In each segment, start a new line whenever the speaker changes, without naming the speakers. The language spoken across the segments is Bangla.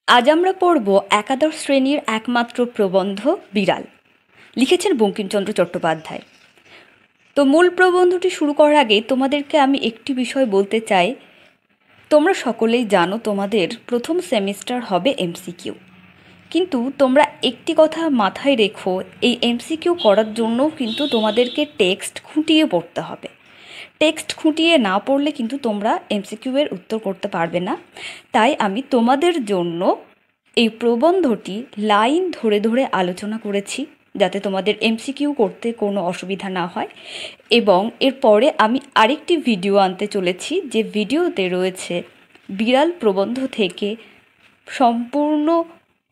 আজ আমরা পড়ব একাদশ শ্রেণীর একমাত্র প্রবন্ধ বিড়াল। লিখেছেন বঙ্কিমচন্দ্র চট্টোপাধ্যায়। তো মূল প্রবন্ধটি শুরু করার আগে তোমাদেরকে আমি একটি বিষয় বলতে চাই। তোমরা সকলেই জানো তোমাদের প্রথম সেমিস্টার হবে এমসিকিউ, কিন্তু তোমরা একটি কথা মাথায় রেখো, এই এমসিকিউ করার জন্যও কিন্তু তোমাদেরকে টেক্সট খুঁটিয়ে পড়তে হবে। টেক্সট খুঁটিয়ে না পড়লে কিন্তু তোমরা এমসিকিউ এর উত্তর করতে পারবে না। তাই আমি তোমাদের জন্য এই প্রবন্ধটি লাইন ধরে ধরে আলোচনা করেছি, যাতে তোমাদের এমসিকিউ করতে কোনো অসুবিধা না হয়। এবং এরপরে আমি আরেকটি ভিডিও আনতে চলেছি, যে ভিডিওতে রয়েছে বিড়াল প্রবন্ধ থেকে সম্পূর্ণ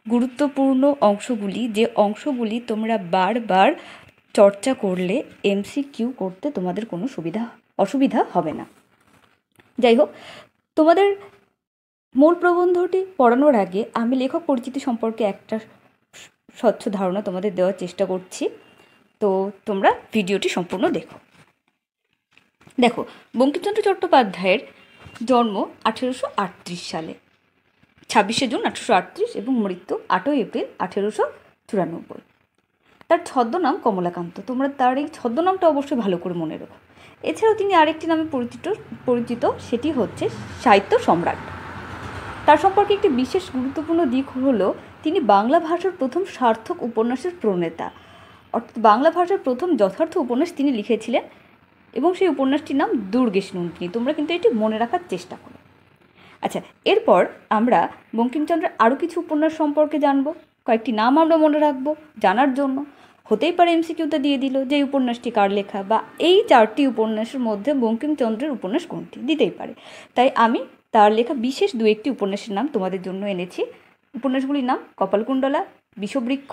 গুরুত্বপূর্ণ অংশগুলি, যে অংশগুলি তোমরা বারবার চর্চা করলে এমসিকিউ করতে তোমাদের কোনো অসুবিধা হবে না। যাই হোক, তোমাদের মূল প্রবন্ধটি পড়ানোর আগে আমি লেখক পরিচিতি সম্পর্কে একটা স্বচ্ছ ধারণা তোমাদের দেওয়ার চেষ্টা করছি। তো তোমরা ভিডিওটি সম্পূর্ণ দেখো। দেখো, বঙ্কিমচন্দ্র চট্টোপাধ্যায়ের জন্ম 1838 সালে, 26শে জুন 1838, এবং মৃত্যু 8ই এপ্রিল 1894। তার ছদ্মনাম কমলাকান্ত। তোমরা তার এই ছদ্মনামটা অবশ্যই ভালো করে মনে রেখো। এছাড়াও তিনি আরেকটি নামে পরিচিত, সেটি হচ্ছে সাহিত্য সম্রাট। তার সম্পর্কে একটি বিশেষ গুরুত্বপূর্ণ দিক হলো তিনি বাংলা ভাষার প্রথম সার্থক উপন্যাসের প্রণেতা, অর্থাৎ বাংলা ভাষার প্রথম যথার্থ উপন্যাস তিনি লিখেছিলেন, এবং সেই উপন্যাসটির নাম দুর্গেশ নন্দিনী। তোমরা কিন্তু এটি মনে রাখার চেষ্টা করো। আচ্ছা, এরপর আমরা বঙ্কিমচন্দ্রের আরও কিছু উপন্যাস সম্পর্কে জানব। কয়েকটি নাম আমরা মনে রাখবো জানার জন্য। হতেই পারে এমসিকিউতে দিয়ে দিল যে এই উপন্যাসটি কার লেখা, বা এই 4টি উপন্যাসের মধ্যে বঙ্কিমচন্দ্রের উপন্যাস কোনটি, দিতেই পারে। তাই আমি তার লেখা বিশেষ 2-1টি উপন্যাসের নাম তোমাদের জন্য এনেছি। উপন্যাসগুলির নাম কপালকুণ্ডলা, বিষবৃক্ষ,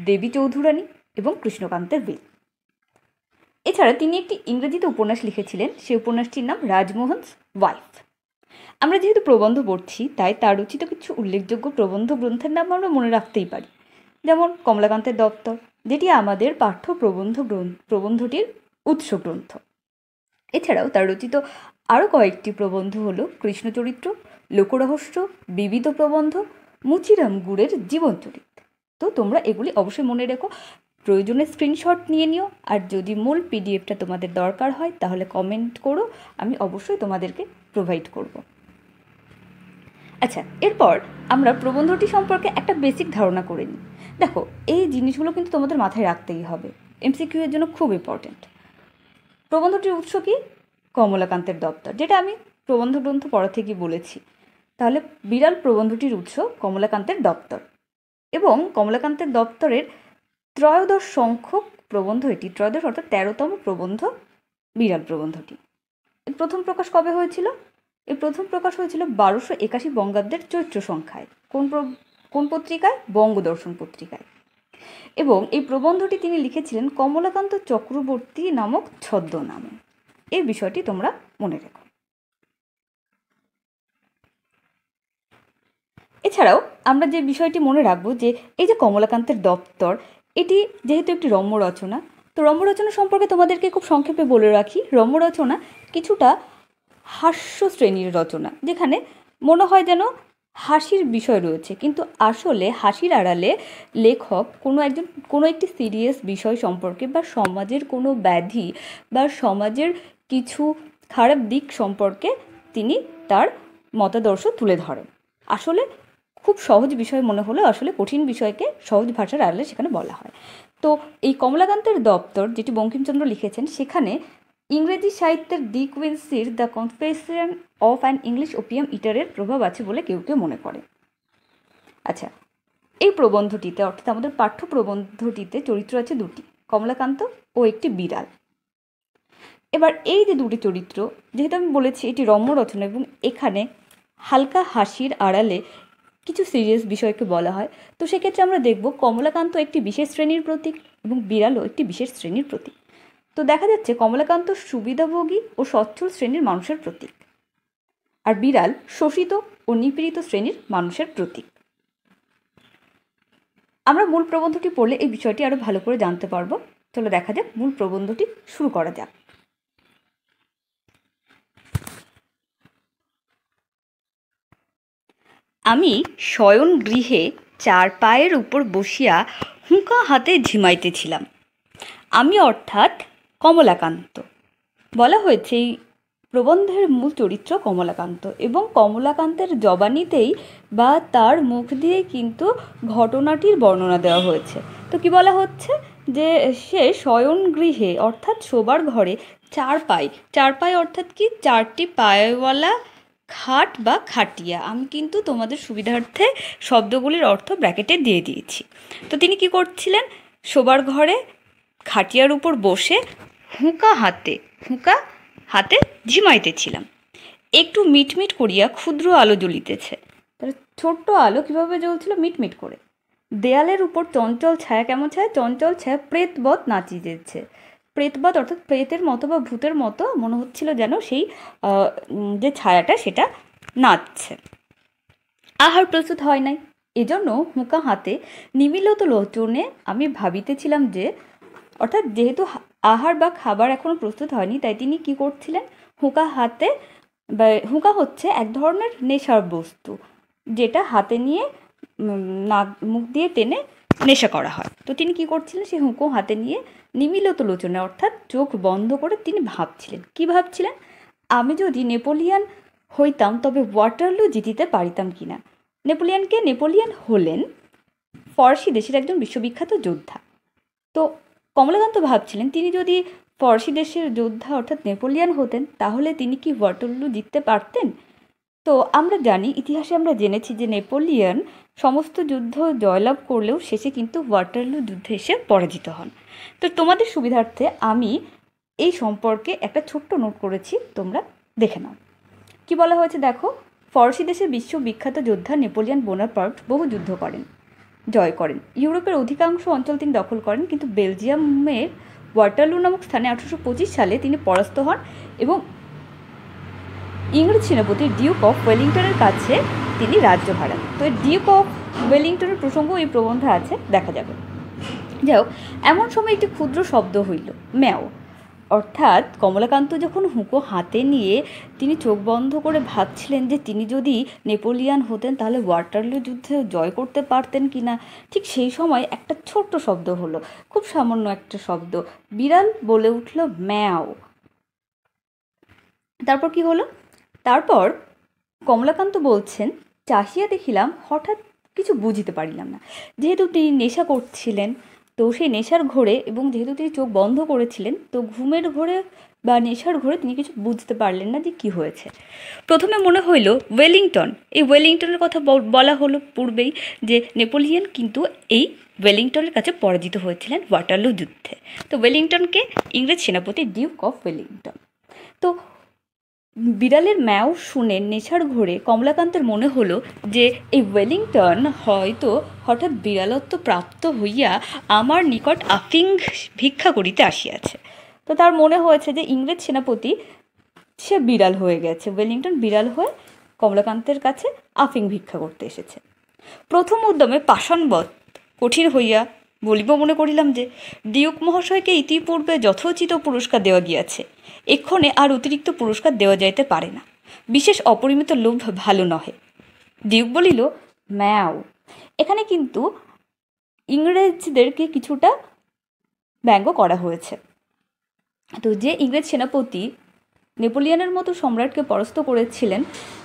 দেবী চৌধুরানী এবং কৃষ্ণকান্তের বিল। এছাড়া তিনি একটি ইংরেজিতে উপন্যাস লিখেছিলেন, সেই উপন্যাসটির নাম রাজমোহনস ওয়াইফ। আমরা যেহেতু প্রবন্ধ পড়ছি, তাই তার রচিত কিছু উল্লেখযোগ্য প্রবন্ধ গ্রন্থের নাম আমরা মনে রাখতেই পারি, যেমন কমলাকান্তের দপ্তর, যেটি আমাদের পাঠ্য প্রবন্ধটির উৎস গ্রন্থ। এছাড়াও তার রচিত আরও কয়েকটি প্রবন্ধ হলো কৃষ্ণচরিত্র, লোকরহস্য, বিবিধ প্রবন্ধ, মুচিরাম গুড়ের জীবনচরিত। তো তোমরা এগুলি অবশ্যই মনে রেখো, প্রয়োজনে স্ক্রিনশট নিয়ে নিও। আর যদি মূল পিডিএফটা তোমাদের দরকার হয় তাহলে কমেন্ট করো, আমি অবশ্যই তোমাদেরকে প্রোভাইড করব। আচ্ছা, এরপর আমরা প্রবন্ধটি সম্পর্কে একটা বেসিক ধারণা করে নিই। দেখো, এই জিনিসগুলো কিন্তু তোমাদের মাথায় রাখতেই হবে, এমসিকিউ এর জন্য খুব ইম্পর্টেন্ট। প্রবন্ধটির উৎস কি? কমলাকান্তের দপ্তর, যেটা আমি প্রবন্ধ গ্রন্থ পড়া থেকে বলেছি। তাহলে বিড়াল প্রবন্ধটির উৎস কমলাকান্তের দপ্তর, এবং কমলাকান্তের দপ্তরের 13 সংখ্যক প্রবন্ধ এটি, 13 অর্থাৎ 13তম প্রবন্ধ বিড়াল প্রবন্ধটি। এর প্রথম প্রকাশ কবে হয়েছিল? এর প্রথম প্রকাশ হয়েছিল 1281 বঙ্গাব্দের চৈত্র সংখ্যায়। কোন পত্রিকায়? বঙ্গদর্শন পত্রিকায়। এবং এই প্রবন্ধটি তিনি লিখেছিলেন কমলাকান্ত চক্রবর্তী নামক ছদ্মনামে। এই বিষয়টি তোমরা মনে রেখো। এছাড়াও আমরা যে বিষয়টি মনে রাখবো, যে এই যে কমলাকান্তের দপ্তর, এটি যেহেতু একটি রম্য রচনা, তো রম্য রচনা সম্পর্কে তোমাদেরকে খুব সংক্ষেপে বলে রাখি। রম্য রচনা কিছুটা হাস্য শ্রেণীর রচনা, যেখানে মনে হয় যেন হাসির বিষয় রয়েছে, কিন্তু আসলে হাসির আড়ালে লেখক কোনো একটি সিরিয়াস বিষয় সম্পর্কে, বা সমাজের কোনো ব্যাধি বা সমাজের কিছু খারাপ দিক সম্পর্কে তিনি তার মতাদর্শ তুলে ধরেন। আসলে খুব সহজ বিষয় মনে হলেও আসলে কঠিন বিষয়কে সহজ ভাষার আড়ালে সেখানে বলা হয়। তো এই কমলাকান্তের দপ্তর, যেটি বঙ্কিমচন্দ্র লিখেছেন, সেখানে ইংরেজি সাহিত্যের ডি কুইন্সির the confession of an English opium ইটারের প্রভাব আছে বলে কেউ কেউ মনে করে। আচ্ছা, এই প্রবন্ধটিতে, অর্থাৎ আমাদের পাঠ্য প্রবন্ধটিতে চরিত্র আছে 2টি, কমলাকান্ত ও একটি বিড়াল। এবার এই যে 2টি চরিত্র, যেহেতু আমি বলেছি এটি রম্য রচনা, এবং এখানে হালকা হাসির আড়ালে কিছু সিরিয়াস বিষয়কে বলা হয়, তো সেক্ষেত্রে আমরা দেখব কমলাকান্ত একটি বিশেষ শ্রেণীর প্রতীক এবং বিড়ালও একটি বিশেষ শ্রেণীর প্রতীক। তো দেখা যাচ্ছে কমলাকান্ত সুবিধাভোগী ও সচ্ছল শ্রেণীর মানুষের প্রতীক, আর বিড়াল শোষিত ও নিপীড়িত শ্রেণীর মানুষের প্রতীক। আমরা মূল প্রবন্ধটি পড়লে এই বিষয়টি আরও ভালো করে জানতে পারবো। চলো দেখা যাক, মূল প্রবন্ধটি শুরু করা যাক। আমি শয়ন গৃহে 4 পায়ের উপর বসিয়া হুঁকা হাতে ঝিমাইতেছিলাম। আমি অর্থাৎ কমলাকান্ত। বলা হয়েছে এই প্রবন্ধের মূল চরিত্র কমলাকান্ত, এবং কমলাকান্তের জবানিতেই বা তার মুখ দিয়ে কিন্তু ঘটনাটির বর্ণনা দেওয়া হয়েছে। তো কি বলা হচ্ছে যে সে শয়ন গৃহে অর্থাৎ শোবার ঘরে 4 পাই অর্থাৎ কি 4টি পায়ওয়ালা খাট বা খাটিয়া। আমি কিন্তু তোমাদের সুবিধার্থে শব্দগুলির অর্থ ব্র্যাকেটে দিয়ে দিয়েছি। তো তিনি কি করছিলেন? শোবার ঘরে খাটিয়ার উপর বসে হুঁকা হাতে ঝিমাইতেছিলাম। একটু মিটমিট করিয়া ক্ষুদ্র আলো জ্বলিতেছে। তাহলে ছোট্ট আলো কিভাবে জ্বলছিল? মিটমিট করে। দেয়ালের উপর চঞ্চল ছায়া। কেমন ছায়া? চঞ্চল ছায়া প্রেতবৎ নাচিতেছে। প্রেতবৎ অর্থাৎ প্রেতের মতো বা ভূতের মতো মনে হচ্ছিল যেন সেই যে ছায়াটা সেটা নাচছে। আহার প্রস্তুত হয় নাই, এজন্য হুঁকা হাতে নিমিলিত লোচনে আমি ভাবিতেছিলাম যে, অর্থাৎ যেহেতু আহার বা খাবার এখনও প্রস্তুত হয়নি, তাই তিনি কি করছিলেন? হুঁকা হাতে, বা হুঁকা হচ্ছে এক ধরনের নেশার বস্তু, যেটা হাতে নিয়ে নাক মুখ দিয়ে টেনে নেশা করা হয়। তো তিনি কি করছিলেন? সেই হুঁকো হাতে নিয়ে নিমিলিত লোচনে অর্থাৎ চোখ বন্ধ করে তিনি ভাবছিলেন। কি ভাবছিলেন? আমি যদি নেপোলিয়ান হইতাম তবে ওয়াটারলু জিতিতে পারিতাম কিনা। নেপোলিয়ান হলেন ফরাসি দেশের একজন বিশ্ববিখ্যাত যোদ্ধা। তো কমলাকান্ত ভাবছিলেন তিনি যদি ফরাসি দেশের যোদ্ধা অর্থাৎ নেপোলিয়ান হতেন তাহলে তিনি কি ওয়াটারলু জিততে পারতেন? তো আমরা জানি, ইতিহাসে আমরা জেনেছি যে নেপোলিয়ান সমস্ত যুদ্ধ জয়লাভ করলেও শেষে কিন্তু ওয়াটারলু যুদ্ধে এসে পরাজিত হন। তো তোমাদের সুবিধার্থে আমি এই সম্পর্কে একটা ছোট্ট নোট করেছি, তোমরা দেখে নাও। কি বলা হয়েছে দেখো, ফরাসি দেশের বিশ্ববিখ্যাত যোদ্ধা নেপোলিয়ান বোনাপার্ট বহু যুদ্ধ করেন, জয় করেন। ইউরোপের অধিকাংশ অঞ্চল তিনি দখল করেন, কিন্তু বেলজিয়ামের ওয়াটারলু নামক স্থানে 1825 সালে তিনি পরাস্ত হন এবং ইংরেজ সেনাপতি ডিউক অফ ওয়েলিংটনের কাছে তিনি রাজ্য হারান। তো ডিউক অফ ওয়েলিংটনের প্রসঙ্গ এই প্রবন্ধে আছে, দেখা যাবে। যাই হোক, এমন সময় একটি ক্ষুদ্র শব্দ হইল, ম্যাও। অর্থাৎ কমলাকান্ত যখন হুঁকো হাতে নিয়ে তিনি চোখ বন্ধ করে ভাবছিলেন যে তিনি যদি নেপোলিয়ান হতেন তাহলে ওয়াটারলু যুদ্ধে জয় করতে পারতেন কি না, ঠিক সেই সময় একটা ছোট্ট শব্দ হলো, খুব সামান্য একটা শব্দ। বিড়াল বলে উঠল ম্যাও। তারপর কি হলো? তারপর কমলাকান্ত বলছেন, চাহিয়া দেখিলাম, হঠাৎ কিছু বুঝিতে পারিলাম না। যেহেতু তিনি নেশা করছিলেন, তো সেই নেশার ঘোরে, এবং যেহেতু তিনি চোখ বন্ধ করেছিলেন, তো ঘুমের ঘোরে বা নেশার ঘোরে তিনি কিছু বুঝতে পারলেন না যে কী হয়েছে। প্রথমে মনে হইল ওয়েলিংটন। এই ওয়েলিংটনের কথা বলা হলো পূর্বেই, যে নেপোলিয়ান কিন্তু এই ওয়েলিংটনের কাছে পরাজিত হয়েছিলেন ওয়াটারলু যুদ্ধে। তো ওয়েলিংটনকে ইংরেজ সেনাপতি ডিউক অফ ওয়েলিংটন। তো বিড়ালের ম্যাও শুনে নেশার ঘোরে কমলাকান্তের মনে হলো যে এই ওয়েলিংটন হয়তো হঠাৎ বিড়ালত্ব প্রাপ্ত হইয়া আমার নিকট আফিং ভিক্ষা করিতে আসিয়াছে। তো তার মনে হয়েছে যে ইংরেজ সেনাপতি সে বিড়াল হয়ে গেছে, ওয়েলিংটন বিড়াল হয়ে কমলাকান্তের কাছে আফিং ভিক্ষা করতে এসেছে। প্রথম উদ্যমে পাষাণবৎ কঠিন হইয়া বলিব মনে করিলাম যে ডিউক মহাশয়কে ইতিপূর্বে যথোচিত পুরস্কার দেওয়া গিয়াছে, এক্ষণে আর অতিরিক্ত পুরস্কার দেওয়া যাইতে পারে না, বিশেষ অপরিমিত লোভ ভালো নহে। ডিউক বলিল ম্যাও। এখানে কিন্তু ইংরেজদেরকে কিছুটা ব্যঙ্গ করা হয়েছে। তো যে ইংরেজ সেনাপতি নেপোলিয়নের মতো সম্রাটকে পরাস্ত করেছিলেন,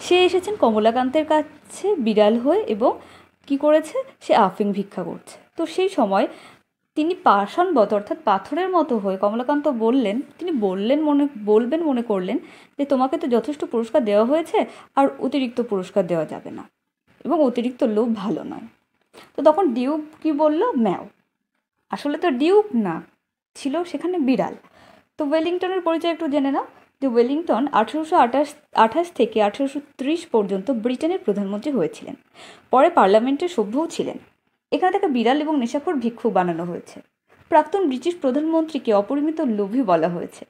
সে এসেছেন কমলাকান্তের কাছে বিড়াল হয়ে, এবং কি করেছে? সে আফিং ভিক্ষা করছে। তো সেই সময় তিনি পাষাণবৎ অর্থাৎ পাথরের মতো হয়ে কমলাকান্ত তিনি বলবেন মনে করলেন যে তোমাকে তো যথেষ্ট পুরস্কার দেওয়া হয়েছে, আর অতিরিক্ত পুরস্কার দেওয়া যাবে না, এবং অতিরিক্ত লোভ ভালো নয়। তো তখন ডিউক কি বলল? ম্যাও। আসলে তো ডিউক না, ছিল সেখানে বিড়াল। তো ওয়েলিংটনের পরিচয় একটু জেনে নাও, যে ওয়েলিংটন 1828 থেকে 1830 পর্যন্ত ব্রিটেনের প্রধানমন্ত্রী হয়েছিলেন, পরে পার্লামেন্টের সভ্যও ছিলেন। এখানে তাকে বিড়াল এবং নেশাখোর ভিক্ষুক বানানো হয়েছে। প্রাক্তন ব্রিটিশ প্রধানমন্ত্রীকে অপরিমিত লোভী বলা হয়েছে।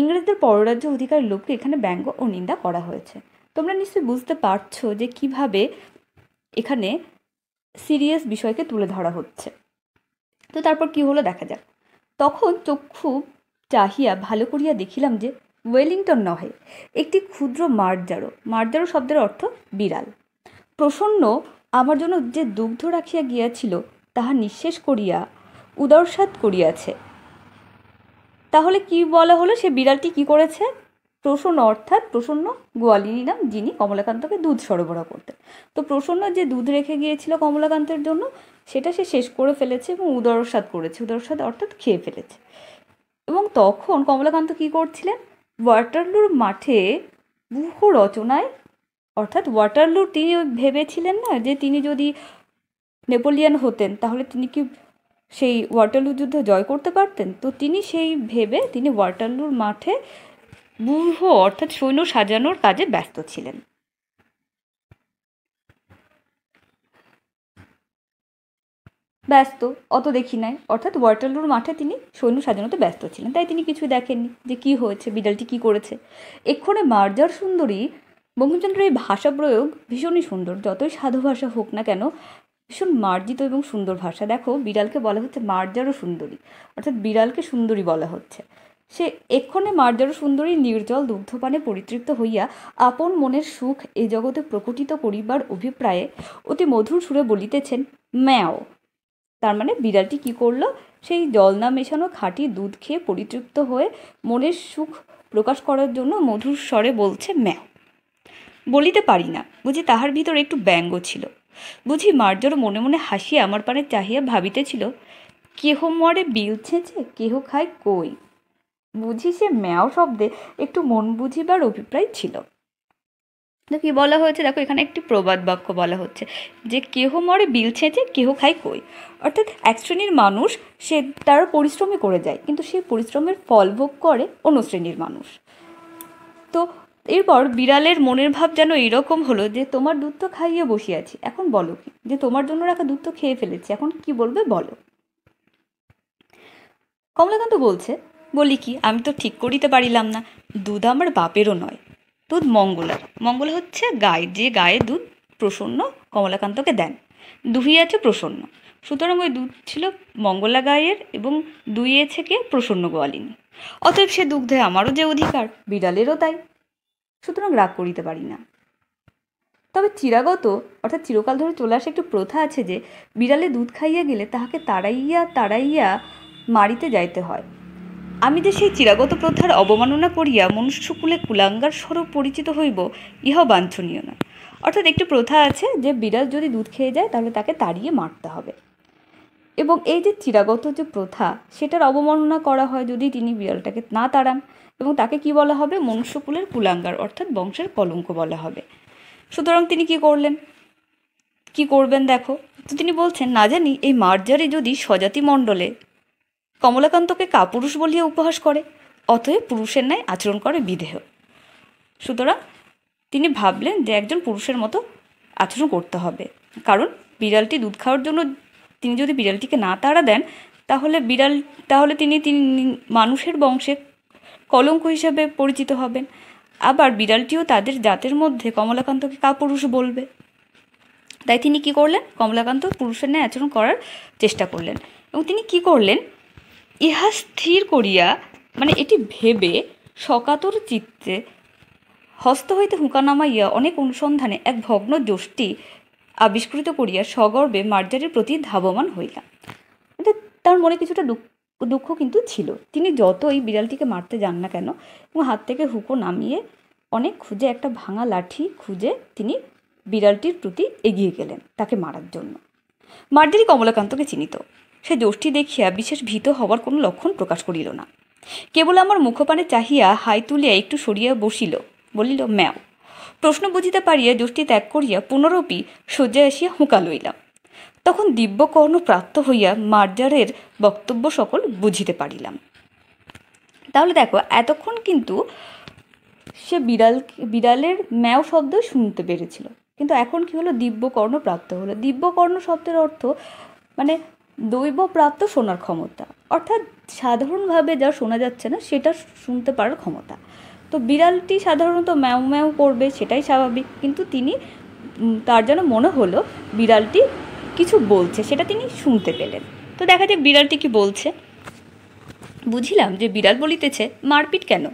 ইংরেজদের পররাজ্য অধিকার লোককে এখানে ব্যঙ্গ ও নিন্দা করা হয়েছে। তোমরা নিশ্চয়ই বুঝতে পারছো যে কিভাবে এখানে সিরিয়াস বিষয়কে তুলে ধরা হচ্ছে। তো তারপর কি হলো দেখা যাক। তখন চক্ষু চাহিয়া ভালো করিয়া দেখিলাম যে ওয়েলিংটন নহে, একটি ক্ষুদ্র মার্জারো শব্দের অর্থ বিড়াল, প্রসন্ন আমার জন্য যে দুগ্ধ রাখিয়া গিয়াছিল তাহা নিঃশেষ করিয়া উদরসাৎ করিয়াছে। তাহলে কি বলা হলো, সে বিড়ালটি কি করেছে? প্রসন্ন অর্থাৎ প্রসন্ন গোয়ালিনী নাম, যিনি কমলাকান্তকে দুধ সরবরাহ করতেন। তো প্রসন্ন যে দুধ রেখে গিয়েছিল কমলাকান্তের জন্য, সেটা সে শেষ করে ফেলেছে এবং উদরসাৎ করেছে। উদরসাৎ অর্থাৎ খেয়ে ফেলেছে। এবং তখন কমলাকান্ত কি করছিলেন? ওয়াটারলুর মাঠে বহু রচনায়, অর্থাৎ ওয়াটারলু তিনি ভেবেছিলেন না যে তিনি যদি নেপোলিয়ান হতেন তাহলে তিনি কি সেই ওয়াটারলু যুদ্ধ জয় করতে পারতেন। তো তিনি সেই ভেবে তিনি ওয়াটারলুর মাঠে ব্যূহ অর্থাৎ সৈন্য সাজানোর কাজে ব্যস্ত ছিলেন। ব্যস্ত অত দেখি নাই, অর্থাৎ ওয়াটারলুর মাঠে তিনি সৈন্য সাজানোতে ব্যস্ত ছিলেন, তাই তিনি কিছুই দেখেননি যে কি হয়েছে, বিড়ালটি কি করেছে। এক্ষণে মার্জার সুন্দরী, বঙ্কিমচন্দ্রের এই ভাষা প্রয়োগ ভীষণই সুন্দর, যতই সাধু ভাষা হোক না কেন ভীষণ মার্জিত এবং সুন্দর ভাষা। দেখো, বিড়ালকে বলা হচ্ছে মার্জারও সুন্দরী, অর্থাৎ বিড়ালকে সুন্দরী বলা হচ্ছে। সে এক্ষণে মার্জারও সুন্দরী নির্জল দুগ্ধপানে পরিতৃপ্ত হইয়া আপন মনের সুখ এ জগতে প্রকটিত করিবার অভিপ্রায়ে অতি মধুর সুরে বলিতেছেন ম্যাও। তার মানে বিড়ালটি কি করলো? সেই জল না মেশানো খাঁটি দুধ খেয়ে পরিতৃপ্ত হয়ে মনের সুখ প্রকাশ করার জন্য মধুর স্বরে বলছে ম্যাও। বলিতে পারি না, বুঝি তাহার ভিতর একটু ব্যঙ্গ ছিল। বুঝি মার্জারও মনে মনে হাসিয়া আমার পানে চাহিয়া ভাবিতেছিল, কেহ মরে বিল ছেঁচে কেহ খায় কই। বুঝি সে ম্যাও শব্দে একটু মন বুঝিবার অভিপ্রায় ছিল। কি বলা হয়েছে দেখো, এখানে একটি প্রবাদ বাক্য বলা হচ্ছে যে কেহ মরে বিল ছেঁচে কেহ খায় কই। অর্থাৎ এক শ্রেণীর মানুষ সে তারা পরিশ্রমই করে যায়, কিন্তু সেই পরিশ্রমের ফল ভোগ করে অন্য শ্রেণীর মানুষ। তো এরপর বিড়ালের মনের ভাব যেন এইরকম হলো যে তোমার দুধ তো খাইয়ে বসিয়াছি, এখন বলো কি, যে তোমার জন্য রাখা দুধ তো খেয়ে ফেলেছি, এখন কি বলবে বলো। কমলাকান্ত বলছে, বলি কি, আমি তো ঠিক করিতে পারিলাম না, দুধ আমার বাপেরও নয়, দুধ মঙ্গলার। মঙ্গলা হচ্ছে গায়ে, যে গায়ে দুধ প্রসন্ন কমলাকান্তকে দেন, দুহিয়াছে প্রসন্ন, সুতরাং ওই দুধ ছিল মঙ্গলা গায়ের এবং দুইয়েছে কে প্রসন্ন গোয়ালিনী। অতএব সে দুগ্ধে আমারও যে অধিকার, বিড়ালেরও তাই, সুতরাং রাগ করিতে পারি না। তবে চিরাগত অর্থাৎ চিরকাল ধরে চলে আসা একটু প্রথা আছে যে বিড়ালে দুধ খাইয়া গেলে তাহাকে তাড়াইয়া তাড়াইয়া মারিতে যাইতে হয়। আমি যে সেই চিরাগত প্রথার অবমাননা করিয়া মনুষ্যকুলে কুলাঙ্গার স্বরূপ পরিচিত হইব, ইহাও বাঞ্ছনীয় না। অর্থাৎ একটি প্রথা আছে যে বিড়াল যদি দুধ খেয়ে যায় তাহলে তাকে তাড়িয়ে মারতে হবে, এবং এই যে চিরাগত যে প্রথা সেটার অবমাননা করা হয় যদি তিনি বিড়ালটাকে না তাড়ান, এবং তাকে কি বলা হবে? মনুষ্যকুলের কুলাঙ্গার অর্থাৎ বংশের কলঙ্ক বলা হবে। সুতরাং তিনি কি করলেন, কি করবেন দেখো। তো তিনি বলছেন, না জানি এই মার্জারি যদি স্বজাতি মণ্ডলে কমলাকান্তকে কাপুরুষ বলিয়া উপহাস করে, অতএব পুরুষের ন্যায় আচরণ করে বিদেহ। সুতরাং তিনি ভাবলেন যে একজন পুরুষের মতো আচরণ করতে হবে, কারণ বিড়ালটি দুধ খাওয়ার জন্য তিনি যদি বিড়ালটিকে না তাড়া দেন তাহলে তিনি মানুষের বংশে কলঙ্ক হিসাবে পরিচিত হবেন, আবার বিড়ালটিও তাদের জাতের মধ্যে কমলাকান্তকে কাপুরুষ বলবে। তাই তিনি কি করলেন? কমলাকান্ত পুরুষের ন্যায় আচরণ করার চেষ্টা করলেন, এবং তিনি কি করলেন? ইহা স্থির করিয়া, মানে এটি ভেবে সকাতর চিত্তে হস্ত হইতে হুঁকা নামাইয়া অনেক অনুসন্ধানে এক ভগ্ন যষ্টি আবিষ্কৃত করিয়া সগর্বে মার্জারির প্রতি ধাবমান হইলাম। তার মনে কিছুটা দুঃখ কিন্তু ছিল। তিনি যতই বিড়ালটিকে মারতে যান না কেন, এবং হাত থেকে হুঁকো নামিয়ে অনেক খুঁজে একটা ভাঙা লাঠি খুঁজে তিনি বিড়ালটির প্রতি এগিয়ে গেলেন তাকে মারার জন্য। মার্জারি কমলাকান্তকে চিনিত, সে যষ্টি দেখিয়া বিশেষ ভীত হওয়ার কোনো লক্ষণ প্রকাশ করিল না, কেবল আমার মুখপানে চাহিয়া হাই তুলিয়া একটু সরিয়া বসিল, বলিল ম্যাও। প্রশ্ন বুঝিতে পারিয়া যষ্টি ত্যাগ করিয়া পুনরপি শয্যায় আসিয়া হুঁকা লইলাম। তখন দিব্যকর্ণ প্রাপ্ত হইয়া মার্জারের বক্তব্য সকল বুঝিতে পারিলাম। তাহলে দেখো, এতক্ষণ কিন্তু সে বিড়ালের ম্যাও শব্দ শুনতে পেরেছিল, কিন্তু এখন কি হলো? দিব্যকর্ণ প্রাপ্ত হলো। দিব্যকর্ণ শব্দের অর্থ মানে দৈবপ্রাপ্ত শোনার ক্ষমতা, অর্থাৎ সাধারণভাবে যা শোনা যাচ্ছে না সেটা শুনতে পারার ক্ষমতা। তো বিড়ালটি সাধারণত ম্যাও ম্যাও করবে, সেটাই স্বাভাবিক, কিন্তু তার যেন মনে হলো বিড়ালটি কিছু বলছে, সেটা তিনি শুনতে পেলেন। তো দেখা যায় বিড়ালটি কি বলছে। বুঝিলাম যে বিড়াল বলিতেছে, মারপিট কেন?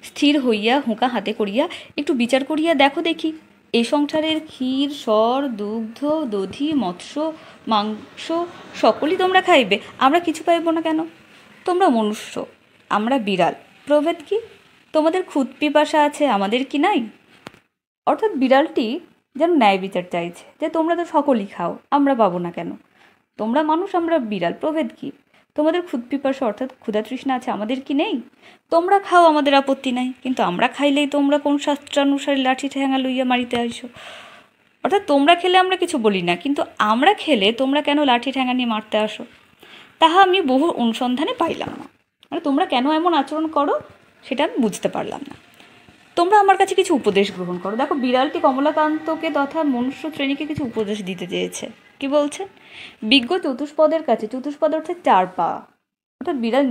স্থির হইয়া হুঁকা হাতে করিয়া একটু বিচার করিয়া দেখো দেখি, এই সংসারের ক্ষীর, স্বর, দুগ্ধ, দধি, মৎস্য, মাংস সকলই তোমরা খাইবে, আমরা কিছু পাইব না কেন? তোমরা মনুষ্য, আমরা বিড়াল, প্রভেদ কি? তোমাদের ক্ষুধ পিপাসা আছে, আমাদের কি নাই? অর্থাৎ বিড়ালটি যেন ন্যায় বিচার চাইছে যে তোমরা তো সকলই খাও, আমরা পাবো না কেন? তোমরা মানুষ, আমরা বিড়াল, প্রভেদ কি? তোমাদের ক্ষুধ পিপাসা অর্থাৎ ক্ষুধা তৃষ্ণা আছে, আমাদের কি নেই? তোমরা খাও, আমাদের আপত্তি নাই, কিন্তু আমরা খাইলেই তোমরা কোন শাস্ত্রানুসারে লাঠি ঠ্যাঙা লইয়া মারিতে আইসো। অর্থাৎ তোমরা খেলে আমরা কিছু বলি না, কিন্তু আমরা খেলে তোমরা কেন লাঠি ঠ্যাঙা নিয়ে মারতে আসো? তাহা আমি বহু অনুসন্ধানে পাইলাম না। মানে তোমরা কেন এমন আচরণ করো সেটা আমি বুঝতে পারলাম না। তোমরা আমার কাছে কিছু উপদেশ গ্রহণ করো। দেখো, বিড়ালটি কমলাকান্তকে তথা মনুষ্য শ্রেণীকে কিছু উপদেশ দিতে চেয়েছে। কি বলছে? বিজ্ঞ চতুষ্পদের কাছে, চতুষ্পদ অর্থাৎ চার পা, অর্থাৎ বিড়াল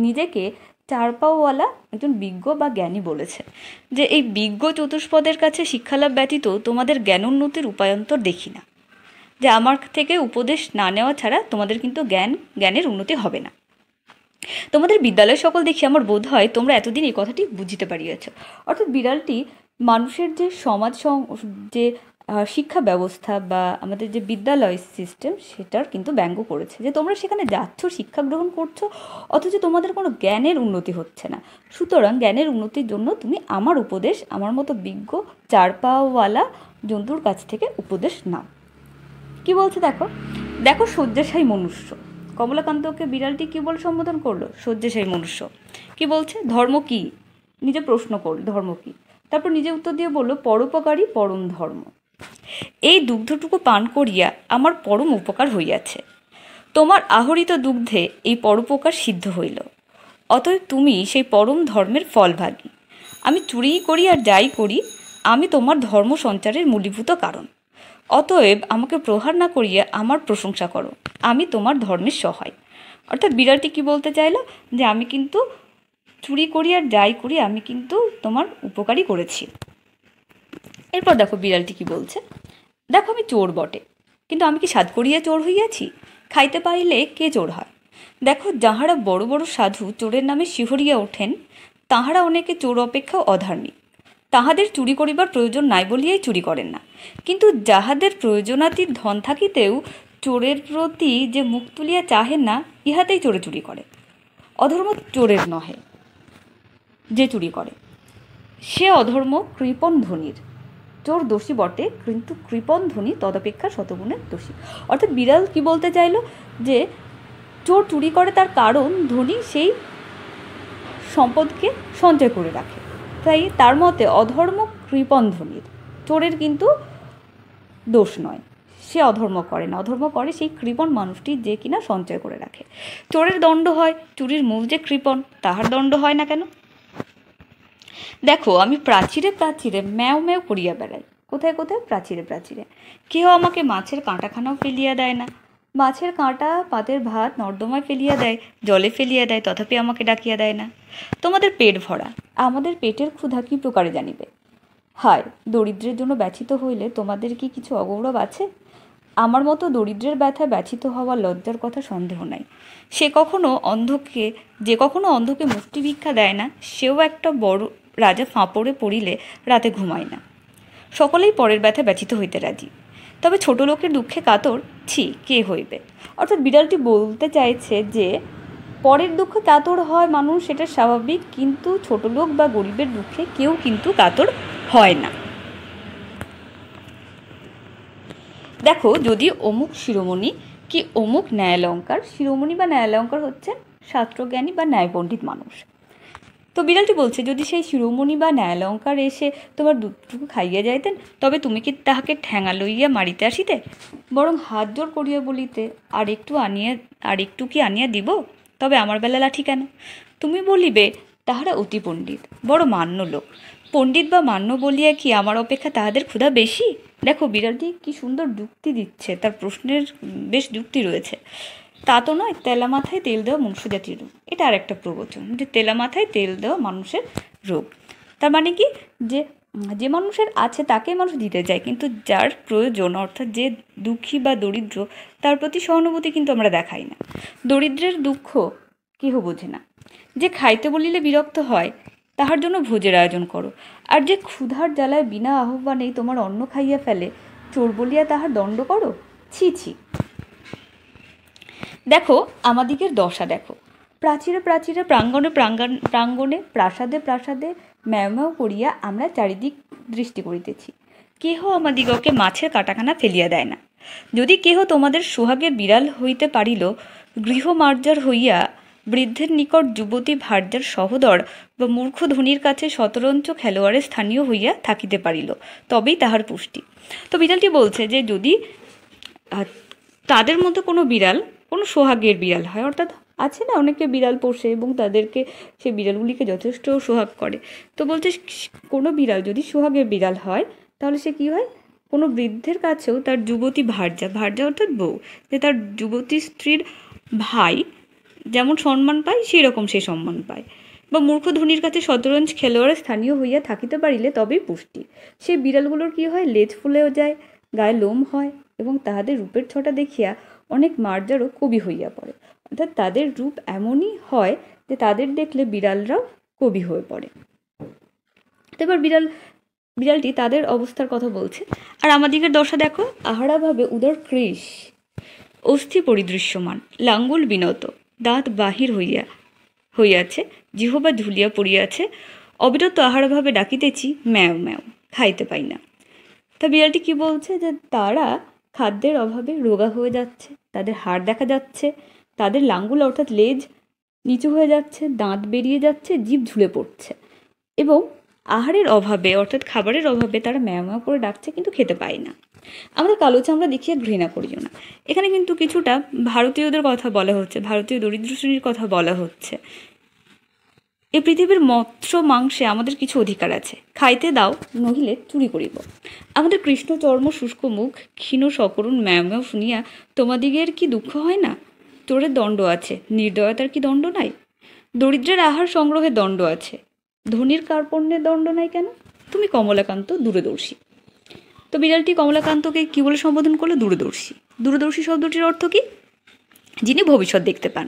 নিজেকে চার পাওয়ালা একজন বিজ্ঞ বা জ্ঞানী বলেছে যে এই বিজ্ঞ চতুষ্পদের কাছে শিক্ষালাভ ব্যতীত তোমাদের জ্ঞানোন্নতির উপায়ন্তর দেখি না, যে আমার থেকে উপদেশ না নেওয়া ছাড়া তোমাদের কিন্তু জ্ঞানের উন্নতি হবে না। তোমাদের বিদ্যালয় সকল দেখি আমার বোধ হয় তোমরা এতদিন এই কথাটি বুঝিতে পারিয়াছ। অর্থাৎ বিড়ালটি মানুষের যে যে শিক্ষা ব্যবস্থা বা আমাদের যে বিদ্যালয় সিস্টেম সেটার কিন্তু ব্যঙ্গ করেছে, যে তোমরা সেখানে যাচ্ছ, শিক্ষা গ্রহণ করছো, অথচ তোমাদের কোনো জ্ঞানের উন্নতি হচ্ছে না। সুতরাং জ্ঞানের উন্নতির জন্য তুমি আমার উপদেশ, আমার মতো বিজ্ঞ চার পাওয়ালা জন্তুর কাছ থেকে উপদেশ নাও। কি বলছে দেখো, দেখো শয্যাশায়ী মনুষ্য। কমলাকান্তকে বিড়ালটি কী বলে সম্বোধন করলো? শয্যাশায়ী মনুষ্য। কি বলছে? ধর্ম কি? নিজে প্রশ্ন করল ধর্ম কি, তারপর নিজে উত্তর দিয়ে বলল পরোপকারী পরম ধর্ম। এই দুগ্ধটুকু পান করিয়া আমার পরম উপকার হইয়াছে, তোমার আহরিত দুগ্ধে এই পরোপকার সিদ্ধ হইল, অতএব তুমি সেই পরম ধর্মের ফলভাগী। আমি চুরি করি আর যাই করি, আমি তোমার ধর্ম সঞ্চারের মূলীভূত কারণ, অতএব আমাকে প্রহার না করিয়া আমার প্রশংসা করো, আমি তোমার ধর্মের সহায়। অর্থাৎ বিড়ালটি কি বলতে চাইলো? যে আমি কিন্তু চুরি করি আর যাই করি, আমি কিন্তু তোমার উপকারই করেছি। এরপর দেখো বিড়ালটি কি বলছে, দেখো আমি চোর বটে, কিন্তু আমি কি সাধ করিয়া চোর হইয়াছি? খাইতে পারিলে কে চোর হয়? দেখো, যাহারা বড় বড় সাধু চোরের নামে শিহরিয়া ওঠেন, তাহারা অনেকে চোর অপেক্ষাও অধার্মিক। তাহাদের চুরি করিবার প্রয়োজন নাই বলিয়াই চুরি করেন না, কিন্তু যাহাদের প্রয়োজনাতীত ধন থাকিতেও চোরের প্রতি যে মুখ তুলিয়া চাহেন না, ইহাতেই চোরে চুরি করে। অধর্ম চোরের নহে, যে চুরি করে সে অধর্ম কৃপণ ধনীর। চোর দোষী বটে, কিন্তু কৃপণ ধনী তদপেক্ষা শতগুণের দোষী। অর্থাৎ বিড়াল কি বলতে চাইল? যে চোর চুরি করে তার কারণ ধনী সেই সম্পদকে সঞ্চয় করে রাখে, তাই তার মতে অধর্ম কৃপণ ধনীর। চোরের কিন্তু দোষ নয়, সে অধর্ম করে না, অধর্ম করে সেই কৃপণ মানুষটি যে কিনা সঞ্চয় করে রাখে। চোরের দণ্ড হয়, চুরির মূল যে কৃপণ তাহার দণ্ড হয় না কেন? দেখো, আমি প্রাচীরে প্রাচীরে ম্যাও ম্যাও করিয়া বেড়াই। কোথায় কোথায়? প্রাচীরে প্রাচীরে। কেউ আমাকে মাছের কাঁটাখানাও ফেলিয়া দেয় না। মাছের কাঁটা, পাতের ভাত নর্দমায় ফেলিয়া দেয়, জলে ফেলিয়া দেয়, তথাপি আমাকে ডাকিয়া দেয় না। তোমাদের পেট ভরা, আমাদের পেটের ক্ষুধা কি প্রকারে জানিবে? হায়, দরিদ্রের জন্য ব্যথিত হইলে তোমাদের কি কিছু অগৌরব আছে? আমার মতো দরিদ্রের ব্যথায় ব্যথিত হওয়ার লজ্জার কথা সন্দেহ নাই। যে কখনো অন্ধকে মুষ্টি ভিক্ষা দেয় না, সেও একটা বড় রাজা ফাঁপড়ে পড়িলে রাতে ঘুমায় না। সকলেই পরের ব্যথা ব্যথিত হইতে রাজি, তবে ছোট লোকের দুঃখে কাতর ছি কে হইবে? অর্থাৎ বিড়ালটি বলতে চাইছে যে পরের দুঃখে কাতর হয় মানুষ, সেটা স্বাভাবিক, কিন্তু ছোট লোক বা গরিবের দুঃখে কেউ কিন্তু কাতর হয় না। দেখো, যদি অমুক শিরোমণি কি অমুক ন্যায়ালঙ্কার, শিরোমণি বা ন্যায়ালঙ্কার হচ্ছে শাস্ত্রজ্ঞানী বা ন্যায়পণ্ডিত মানুষ। তো বিড়ালটি বলছে, যদি সেই শিরোমণি বা ন্যায়ালঙ্কার এসে তোমার দুধটুকু খাইয়া যাইতেন, তবে তুমি কি তাহাকে ঠ্যাঙা লইয়া মারিতে আসিতে? বরং হাত জোর করিয়া বলিতে, আর একটু কি আনিয়া দিব? তবে আমার বেলা লাঠি কেন? তুমি বলিবে, তাহারা অতি পণ্ডিত, বড় মান্য লোক। পণ্ডিত বা মান্য বলিয়া কি আমার অপেক্ষা তাহাদের ক্ষুধা বেশি? দেখো, বিড়ালটি কি সুন্দর যুক্তি দিচ্ছে, তার প্রশ্নের বেশ যুক্তি রয়েছে। তা তো নয়, তেলা মাথায় তেল দেওয়া মনুষ্য জাতির রোগ। এটা আর একটা প্রবচন, যে তেলা মাথায় তেল দেওয়া মানুষের রোগ। তার মানে কি, যে মানুষের আছে তাকে মানুষ দিতে চায়, কিন্তু যার প্রয়োজন অর্থাৎ যে দুঃখী বা দরিদ্র, তার প্রতি সহানুভূতি কিন্তু আমরা দেখাই না। দরিদ্রের দুঃখ কেহ বোঝে না। যে খাইতে বলিলে বিরক্ত হয়, তাহার জন্য ভোজের আয়োজন করো। আর যে ক্ষুধার জ্বালায় বিনা আহ্বানেই তোমার অন্ন খাইয়া ফেলে, চোর বলিয়া তাহার দণ্ড করো। ছি ছি। দেখো আমাদিগের দশা দেখো। প্রাচীরে প্রাচীরে, প্রাঙ্গণে প্রাঙ্গণে, প্রাসাদে প্রাসাদে ম্যাও ম্যাও করিয়া আমরা চারিদিক দৃষ্টি করিতেছি। কেহ আমাদিগকে মাছের কাটাখানা ফেলিয়া দেয় না। যদি কেহ তোমাদের সোহাগের বিড়াল হইতে পারিল, গৃহমার্জার হইয়া বৃদ্ধের নিকট যুবতী ভার্যার সহোদর বা মূর্খ ধনীর কাছে শতরঞ্চ খেলোয়াড়ের স্থানীয় হইয়া থাকিতে পারিল, তবেই তাহার পুষ্টি। তো বিড়ালটি বলছে যে যদি তাদের মধ্যে কোনো বিড়াল কোনো সোহাগের বিড়াল হয়, অর্থাৎ আছে না অনেকে বিড়াল পোষে এবং তাদেরকে সেই বিড়ালগুলিকে যথেষ্ট সোহাগ করে, তো বলছে কোনো বিড়াল যদি সোহাগের বিড়াল হয় তাহলে সে কী হয়, কোনো বৃদ্ধের কাছেও তার যুবতী ভার্যা, ভার্যা অর্থাৎ বউ, যে তার যুবতী স্ত্রীর ভাই যেমন সম্মান পায় সেই রকম সে সম্মান পায়। বা মূর্খ ধনীর কাছে শতরঞ্চ খেলোয়াড়ের স্থানীয় হইয়া থাকিতে পারিলে তবেই পুষ্টি। সেই বিড়ালগুলোর কী হয়, লেজ ফুলেও যায়, গায়ে লোম হয় এবং তাহাদের রূপের ছটা দেখিয়া অনেক মার্জারও কবি হইয়া পড়ে। অর্থাৎ তাদের রূপ এমনই হয় যে তাদের দেখলে বিড়ালরাও কবি হয়ে পড়ে। তো এবার বিড়ালটি তাদের অবস্থার কথা বলছে। আর আমাদিগের দশা দেখো, আহারাভাবে উদর কৃশ, অস্থি পরিদৃশ্যমান, লাঙ্গুল বিনত, দাঁত বাহির হইয়াছে, জিহবা ঝুলিয়া পড়িয়াছে, অবিরত আহারভাবে ডাকিতেছি ম্যাও ম্যাও, খাইতে পাই না। তা বিড়ালটি কি বলছে, যে তারা খাদ্যের অভাবে রোগা হয়ে যাচ্ছে, তাদের হাড় দেখা যাচ্ছে, তাদের লাঙ্গুল অর্থাৎ লেজ নিচু হয়ে যাচ্ছে, দাঁত বেরিয়ে যাচ্ছে, জিভ ঝুলে পড়ছে এবং আহারের অভাবে অর্থাৎ খাবারের অভাবে তারা ম্যাও ম্যাও করে ডাকছে কিন্তু খেতে পায় না। আমরা কালো চামড়া দেখিয়ে ঘৃণা করিও না। এখানে কিন্তু কিছুটা ভারতীয়দের কথা বলা হচ্ছে, ভারতীয় দরিদ্র শ্রেণীর কথা বলা হচ্ছে। এই পৃথিবীর মৎস্য মাংসে আমাদের কিছু অধিকার আছে, খাইতে দাও নহিলে চুরি করিব। আমাদের কৃষ্ণ চর্ম শুষ্ক মুখ ক্ষীণ সকরুণ ম্যাও ম্যাও শুনিয়া তোমাদিগের কি দুঃখ হয় না? চোরের দণ্ড আছে, নির্দয়তার কি দণ্ড নাই? দরিদ্রের আহার সংগ্রহের দণ্ড আছে, ধনীর কার্পণ্যের দণ্ড নাই কেন? তুমি কমলাকান্ত দূরদর্শী। তো বিড়ালটি কমলাকান্তকে কি বলে সম্বোধন করলো? দূরদর্শী। দূরদর্শী শব্দটির অর্থ কি? যিনি ভবিষ্যৎ দেখতে পান।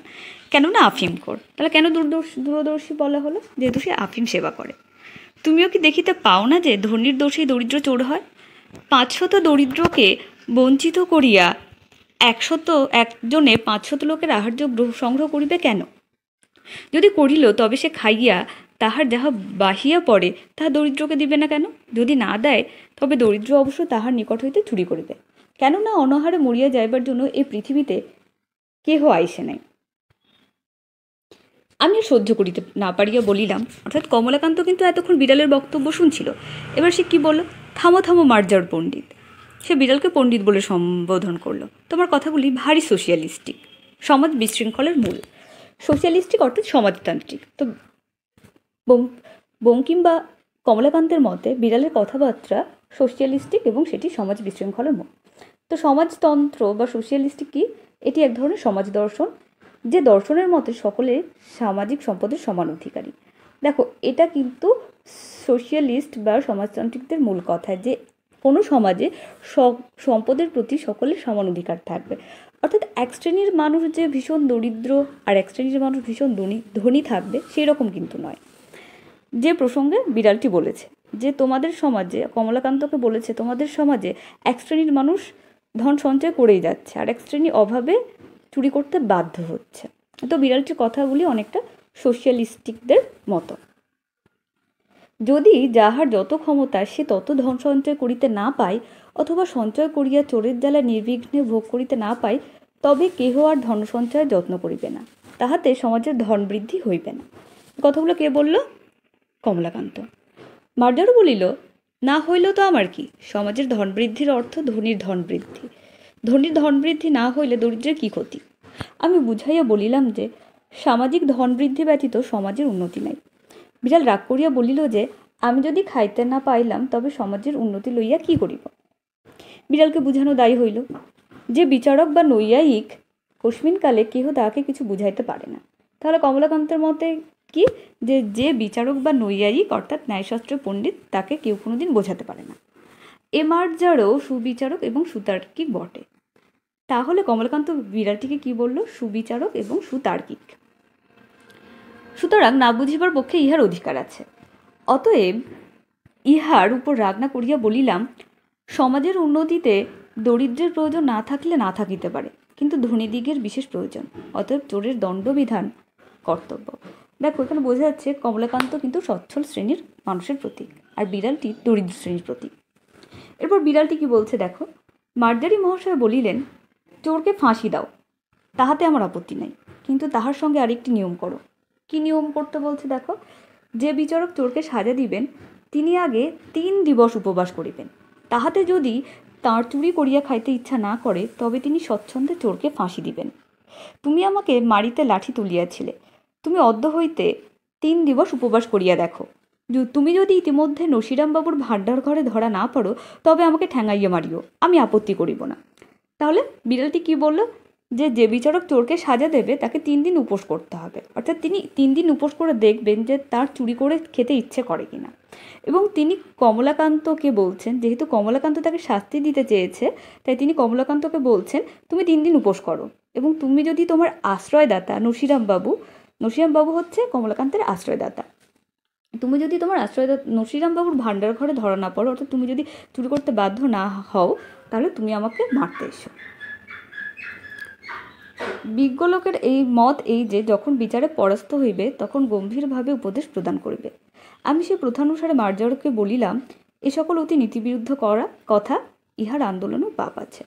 কেননা আফিম কর। তাহলে কেন দূরদর্শী বলা হলো? যেহেতু সে আফিম সেবা করে। তুমিও কি দেখিতে পাও না যে ধনীর দোষেই দরিদ্র চোর হয়? 500 দরিদ্রকে বঞ্চিত করিয়া একজনে 500 লোকের আহার্য সংগ্রহ করিবে কেন? যদি করিল তবে সে খাইয়া তাহার যাহা বাহিয়া পড়ে তাহা দরিদ্রকে দিবে না কেন? যদি না দেয় তবে দরিদ্র অবশ্য তাহার নিকট হইতে চুরি করিবে। কেননা অনাহারে মরিয়া যাইবার জন্য এই পৃথিবীতে কেহ আইসে নাই। আমি সহ্য করিতে না পারিয়া বলিলাম, অর্থাৎ কমলাকান্ত কিন্তু এতক্ষণ বিড়ালের বক্তব্য শুনছিল। এবার সে কি বলল? থামো থামো মার্জার পণ্ডিত। সে বিড়ালকে পণ্ডিত বলে সম্বোধন করলো। তোমার কথাগুলি ভারী সোশিয়ালিস্টিক, সমাজ বিশৃঙ্খলের মূল। সোশিয়ালিস্টিক অর্থাৎ সমাজতান্ত্রিক। তো বঙ্কিম বা কমলাকান্তের মতে বিড়ালের কথাবার্তা সোশিয়ালিস্টিক এবং সেটি সমাজ বিশৃঙ্খলের মূল। তো সমাজতন্ত্র বা সোশিয়ালিস্টিক কি? এটি এক ধরনের সমাজ দর্শন, যে দর্শনের মতে সকলে সামাজিক সম্পদের সমান অধিকারী। দেখো এটা কিন্তু সোশিয়ালিস্ট বা সমাজতান্ত্রিকদের মূল কথা, যে কোনো সমাজে সম্পদের প্রতি সকলের সমান অধিকার থাকবে। অর্থাৎ এক শ্রেণীর মানুষ যে ভীষণ দরিদ্র আর এক শ্রেণীর মানুষ ভীষণ ধনী থাকবে সেই রকম কিন্তু নয়। যে প্রসঙ্গে বিড়ালটি বলেছে যে তোমাদের সমাজে, কমলাকান্তকে বলেছে তোমাদের সমাজে এক শ্রেণীর মানুষ ধন সঞ্চয় করেই যাচ্ছে আর এক শ্রেণী অভাবে চুরি করতে বাধ্য হচ্ছে। তো বিড়ালটির কথাগুলি অনেকটা সোশিয়ালিস্টিকদের মতো। যদি যাহার যত ক্ষমতা সে তত ধন সঞ্চয় করিতে না পায়, অথবা সঞ্চয় করিয়া চোরের জ্বালা নির্বিঘ্নে ভোগ করিতে না পায়, তবে কেহ আর ধন সঞ্চয়ের যত্ন করিবে না, তাহাতে সমাজের ধন বৃদ্ধি হইবে না। কথাগুলো কে বলল? কমলাকান্ত। মার্জারও বলিল, না হইল তো আমার কি? সমাজের ধন বৃদ্ধির অর্থ ধনীর ধন বৃদ্ধি। ধনীর ধন বৃদ্ধি না হইলে দরিদ্রের কি ক্ষতি? আমি বুঝাইয়া বলিলাম যে সামাজিক ধন বৃদ্ধি ব্যতীত সমাজের উন্নতি নাই। বিড়াল রাগ করিয়া বলিল যে আমি যদি খাইতে না পাইলাম তবে সমাজের উন্নতি লইয়া কি করিব? বিড়ালকে বুঝানো দায়ী হইল যে বিচারক বা নৈয়ায়িক কস্মিনকালে কেহ তাহাকে কিছু বুঝাইতে পারে না। তাহলে কমলাকান্তের মতে কি? যে বিচারক বা নৈয়ায়িক অর্থাৎ ন্যায়শাস্ত্র পণ্ডিত তাকে কেউ কোনোদিন বোঝাতে পারে না। এমার্জারও সুবিচারক এবং সুতার্কিক বটে। তাহলে কমলাকান্ত বিড়ালটিকে কি বলল? সুবিচারক এবং সুতার্কিক। সুতরাং না বুঝিবার পক্ষে ইহার অধিকার আছে। অতএব ইহার উপর রাগ না করিয়া বলিলাম, সমাজের উন্নতিতে দরিদ্রের প্রয়োজন না থাকলে না থাকিতে পারে, কিন্তু ধনীদিগের বিশেষ প্রয়োজন। অতএব চোরের দণ্ডবিধান কর্তব্য। দেখো, এখানে বোঝা যাচ্ছে কমলাকান্ত কিন্তু সচ্ছল শ্রেণীর মানুষের প্রতীক, আর বিড়ালটি দরিদ্র শ্রেণীর প্রতীক। এরপর বিড়ালটি কি বলছে দেখো, মার্জারি মহাশয় বলিলেন, চোরকে ফাঁসি দাও, তাহাতে আমার আপত্তি নাই, কিন্তু তাহার সঙ্গে আরেকটি নিয়ম করো। কি নিয়ম করতে বলছে দেখো, যে বিচারক চোরকে সাজা দিবেন তিনি আগে 3 দিবস উপবাস করিবেন। তাহাতে যদি তাঁর চুরি করিয়া খাইতে ইচ্ছা না করে, তবে তিনি স্বচ্ছন্দে চোরকে ফাঁসি দিবেন। তুমি আমাকে মারিতে লাঠি তুলিয়াছিলে, তুমি অদ্য হইতে 3 দিবস উপবাস করিয়া দেখো। তুমি যদি ইতিমধ্যে নসিরামবাবুর ভাণ্ডার ঘরে ধরা না পড়ো, তবে আমাকে ঠ্যাঙাইয়া মারিও, আমি আপত্তি করিব না। তাহলে বিড়ালটি কি বলল, যে বিচারক চোরকে সাজা দেবে তাকে 3 দিন উপোস করতে হবে, অর্থাৎ তিনি 3 দিন উপোস করে দেখবেন যে তার চুরি করে খেতে ইচ্ছে করে কিনা। এবং তিনি কমলাকান্তকে বলছেন, যেহেতু কমলাকান্ত তাকে শাস্তি দিতে চেয়েছে, তাই তিনি কমলাকান্তকে বলছেন তুমি 3 দিন উপোস করো, এবং তুমি যদি তোমার আশ্রয়দাতা নসিরামবাবু হচ্ছে কমলাকান্তের আশ্রয়দাতা, তুমি যদি তোমার নসিরামবাবুর ভাণ্ডার ঘরে ধরা না পড়ো, অর্থাৎ তুমি যদি চুরি করতে বাধ্য না হও, তাহলে তুমি আমাকে মারতে এসো। বিজ্ঞ লোকের এই মত এই যে, যখন বিচারে পরাস্ত হইবে তখন গম্ভীরভাবে উপদেশ প্রদান করিবে। আমি সেই প্রথানুসারে মার্জারকে বলিলাম, এ সকল অতি নীতিবিরুদ্ধ করা কথা, ইহার আন্দোলনও পাপ আছে।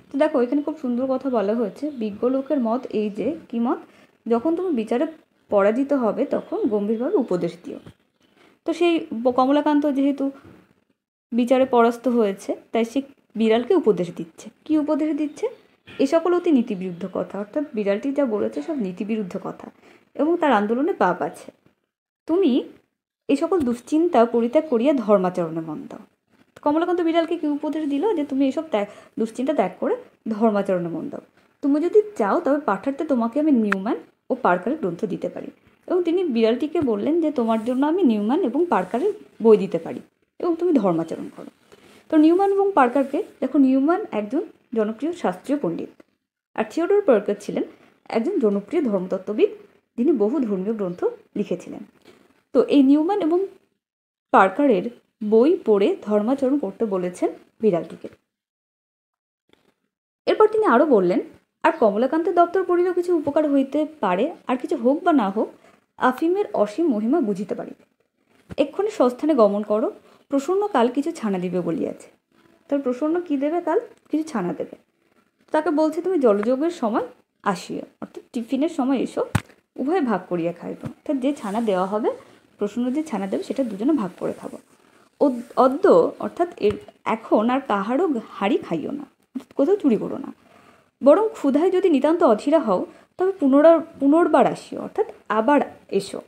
তো দেখো, এখানে খুব সুন্দর কথা বলা হয়েছে। বিজ্ঞ লোকের মত এই যে, কি মত, যখন তুমি বিচারে পরাজিত হবে তখন গম্ভীরভাবে উপদেশ দিও। তো সেই কমলাকান্ত যেহেতু বিচারে পরাস্ত হয়েছে, তাই সে বিড়ালকে উপদেশ দিচ্ছে। কি উপদেশ দিচ্ছে? এ সকল অতি নীতিবিরুদ্ধ কথা, অর্থাৎ বিড়ালটি যা বলেছে সব নীতিবিরুদ্ধ কথা, এবং তার আন্দোলনে পাপ আছে। তুমি এই সকল দুশ্চিন্তা পরিত্যাগ করিয়া ধর্মাচরণে মন দাও। কমলাকান্ত বিড়ালকে কি উপদেশ দিল, যে তুমি এসব দুশ্চিন্তা ত্যাগ করে ধর্মাচরণে মন দাও। তুমি যদি চাও তবে পাঠার্থে তোমাকে আমি নিউম্যান ও পার্কারের গ্রন্থ দিতে পারি। এবং তিনি বিড়ালটিকে বললেন যে তোমার জন্য আমি নিউম্যান এবং পার্কারের বই দিতে পারি, এবং তুমি ধর্মাচরণ করো। তো নিউম্যান এবং পার্কারকে দেখো, নিউম্যান একজন জনপ্রিয় শাস্ত্রীয় পণ্ডিত, আর থিওডোর পার্কার ছিলেন একজন জনপ্রিয় ধর্মতত্ত্ববিদ, যিনি বহু ধর্মীয় গ্রন্থ লিখেছিলেন। তো এই নিউম্যান এবং পার্কারের বই পড়ে ধর্মাচরণ করতে বলেছেন বিড়ালটিকে। এরপর তিনি আরও বললেন, আর কমলাকান্তের দপ্তর পড়িলেও কিছু উপকার হইতে পারে, আর কিছু হোক বা না হোক, আফিমের অসীম মহিমা বুঝিতে পারিবে। এক্ষণে স্বস্থানে গমন করো, প্রসন্ন কাল কিছু ছানা দিবে বলিয়াছে। তার প্রসন্ন কি দেবে? কাল কিছু ছানা দেবে। তাকে বলছে তুমি জলযোগের সময় আসিও, অর্থাৎ টিফিনের সময় এসো, উভয়ে ভাগ করিয়া খাইব। অর্থাৎ যে ছানা দেওয়া হবে, প্রসন্ন যে ছানা দেবে, সেটা দুজনে ভাগ করে খাবো। অদ্য অর্থাৎ এখন আর কাহারও হাড়ি খাইও না, কোথাও চুরি করো না, বরং ক্ষুধায় যদি নিতান্ত অধীরা হও, তবে পুনর্বার আসিও, অর্থাৎ আবার এসো।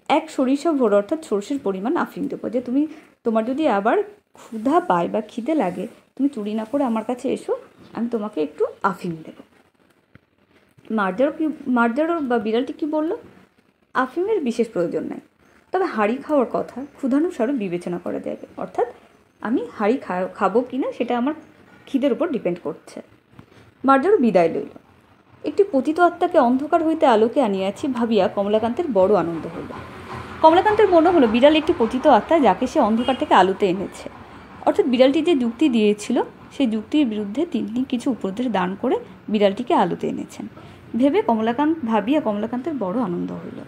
1 সরিষা ভোর, অর্থাৎ সর্ষের পরিমাণ আফিম দেবো, যে তোমার যদি আবার ক্ষুধা পায় বা খিদে লাগে, তুমি চুরি না করে আমার কাছে এসো, আমি তোমাকে একটু আফিম দেবো। মার্জারও বা বিড়ালটি কি বলল? আফিমের বিশেষ প্রয়োজন নাই, তবে হাঁড়ি খাওয়ার কথা ক্ষুধানুসারও বিবেচনা করা যাবে, অর্থাৎ আমি হাঁড়ি খাবো কি না সেটা আমার খিদের উপর ডিপেন্ড করছে। মার্জারও বিদায় লইল। একটি পতিত আত্মাকে অন্ধকার হইতে আলোকে আনিয়াছি ভাবিয়া কমলাকান্তের বড় আনন্দ হইল। কমলাকান্তের মনে হলো বিড়াল একটি পতিত আত্মা, যাকে সে অন্ধকার থেকে আলোতে এনেছে। অর্থাৎ বিড়ালটি যে যুক্তি দিয়েছিল, সেই যুক্তির বিরুদ্ধে তিনি কিছু উপদেশ দান করে বিড়ালটিকে আলোতে এনেছেন ভেবে ভাবিয়া কমলাকান্তের বড় আনন্দ হইল।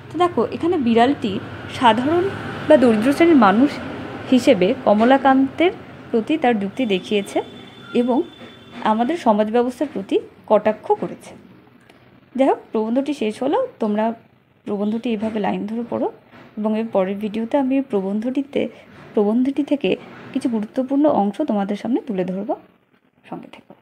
তো দেখো, এখানে বিড়ালটি সাধারণ বা দরিদ্র শ্রেণীর মানুষ হিসেবে কমলাকান্তের প্রতি তার যুক্তি দেখিয়েছে এবং আমাদের সমাজ ব্যবস্থার প্রতি কটাক্ষ করেছে। যাই হোক, প্রবন্ধটি শেষ হলো। তোমরা প্রবন্ধটি এইভাবে লাইন ধরে পড়ো, এবং এর পরের ভিডিওতে আমি প্রবন্ধটি থেকে কিছু গুরুত্বপূর্ণ অংশ তোমাদের সামনে তুলে ধরবো। সঙ্গে থেকো।